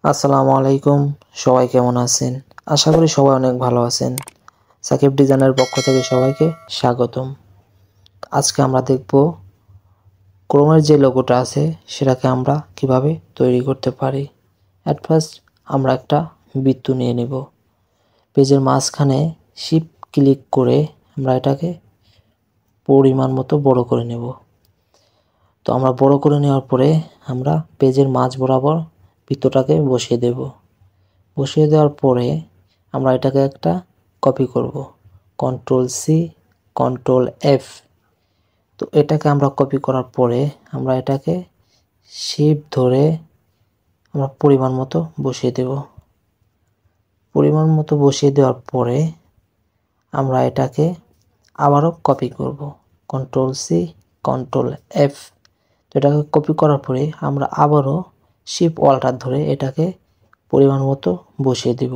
আসসালামু আলাইকুম। সবাই কেমন আছেন? আশা করি সবাই অনেক ভালো আছেন। সাকিব ডিজাইনের পক্ষ থেকে সবাইকে স্বাগতম। আজকে আমরা দেখব ক্রোমের যে লোগোটা আছে সেটাকে আমরা কিভাবে তৈরি করতে পারি। অ্যাট ফার্স্ট আমরা একটা বৃত্ত নিয়ে নেব। পেজের মাঝখানে শিফট ক্লিক করে আমরা এটাকে পরিমাণ মতো বড় করে নেব। তো আমরা বড় করে নেওয়ার পরে আমরা পেজের মাঝ বরাবর বৃত্তটাকে বসিয়ে দেব। বসিয়ে দেওয়ার পরে আমরা এটাকে একটা কপি করব। Ctrl+C Ctrl+F। তো এটাকে আমরা কপি করার পরে আমরা এটাকে শিফট ধরে আমরা পরিমাণ মতো বসিয়ে দেব। পরিমাণ মতো বসিয়ে দেওয়ার পরে আমরা এটাকে আবারও কপি করব। Ctrl+C Ctrl+F। তো এটাকে কপি করার পরে আমরা আবারও শিফট অল্টার ধরে এটাকে পরিমাণ মতো বসিয়ে দেব।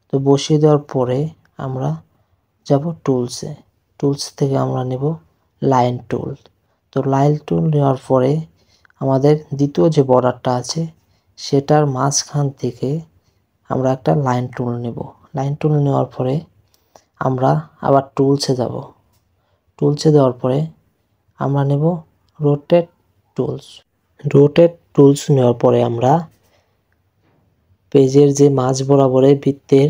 তো বসিয়ে দেওয়ার পরে আমরা যাব টুলস থেকে আমরা নেব লাইন টুল। তো লাইন টুল নেওয়ার পরে আমাদের দ্বিতীয় যে বর্ডারটা আছে সেটার মাঝখান থেকে আমরা একটা লাইন টুল নেব। লাইন টুল নেওয়ার পরে আমরা আবার টুলসে যাব। টুলসে দেওয়ার পরে আমরা নেব রোটেট টুলস নেওয়ার পরে আমরা পেজের যে মাঝ বরাবরের বৃত্তের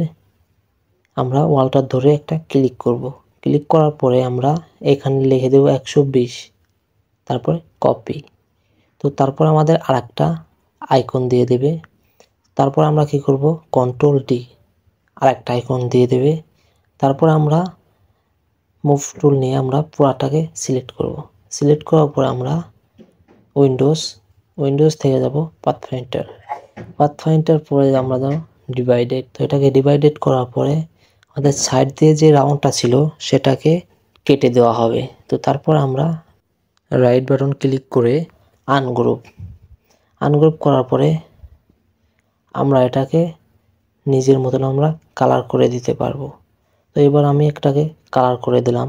আমরা ওয়ালটার ধরে একটা ক্লিক করব। ক্লিক করার পরে আমরা এখানে লিখে দেব 120, তারপরে কপি। তো তারপর আমাদের আরেকটা আইকন দিয়ে দেবে। তারপর আমরা কি করব, Ctrl+D আরেকটা আইকন দিয়ে দেবে। তারপর আমরা মুভ টুল নিয়ে আমরা পুরাটাকে সিলেক্ট করব। সিলেক্ট করার পর আমরা উইন্ডোজ থেকে যাব পাথফাইন্ডার পরে আমরা যাব ডিভাইডেড। তো এটাকে ডিভাইডেড করার পরে আমাদের সাইড দিয়ে যে রাউন্ডটা ছিল সেটাকে কেটে দেওয়া হবে। তো তারপর আমরা রাইট বাটন ক্লিক করে আনগ্রুপ করার পরে আমরা এটাকে নিজের মতন আমরা কালার করে দিতে পারবো। তো এবার আমি একটাকে কালার করে দিলাম।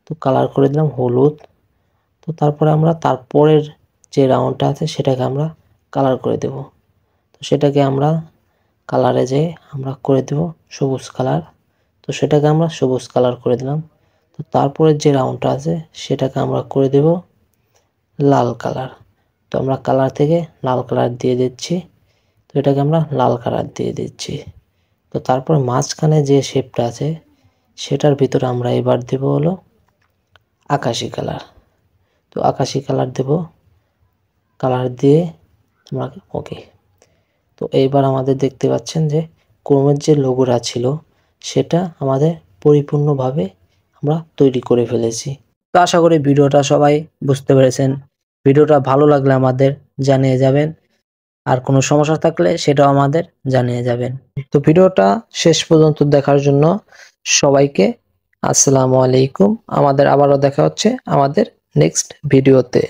তো কালার করে দিলাম হলুদ। তো তারপরে আমরা তারপরের যে রাউন্ডটা আছে সেটাকে আমরা কালার করে দেব। তো সেটাকে আমরা কালারে যে আমরা করে দেব সবুজ কালার। তো সেটাকে আমরা সবুজ কালার করে দিলাম। তো তারপরের যে রাউন্ডটা আছে সেটাকে আমরা করে দেব লাল কালার। তো আমরা কালার থেকে লাল কালার দিয়ে দিচ্ছি। তো এটাকে আমরা লাল কালার দিয়ে দিচ্ছি। তো তারপর মাঝখানে যে শেপটা আছে সেটার ভিতরে আমরা এবার দেব হলো আকাশি কালার। তো আকাশি কালার দেব, কালার দিয়ে আমরা ওকে। তো এইবার আমাদের দেখতে পাচ্ছেন যে ক্রোমের যে লোগোটা ছিল সেটা আমাদের পরিপূর্ণভাবে আমরা তৈরি করে ফেলেছি। তো আশা করি ভিডিওটা সবাই বুঝতে পেরেছেন। ভিডিওটা ভালো লাগলে আমাদের জানিয়ে যাবেন, আর কোনো সমস্যা থাকলে সেটাও আমাদের জানিয়ে যাবেন। তো ভিডিওটা শেষ পর্যন্ত দেখার জন্য সবাইকে আসসালামু আলাইকুম। আমাদের আবারও দেখা হচ্ছে আমাদের নেক্সট ভিডিওতে।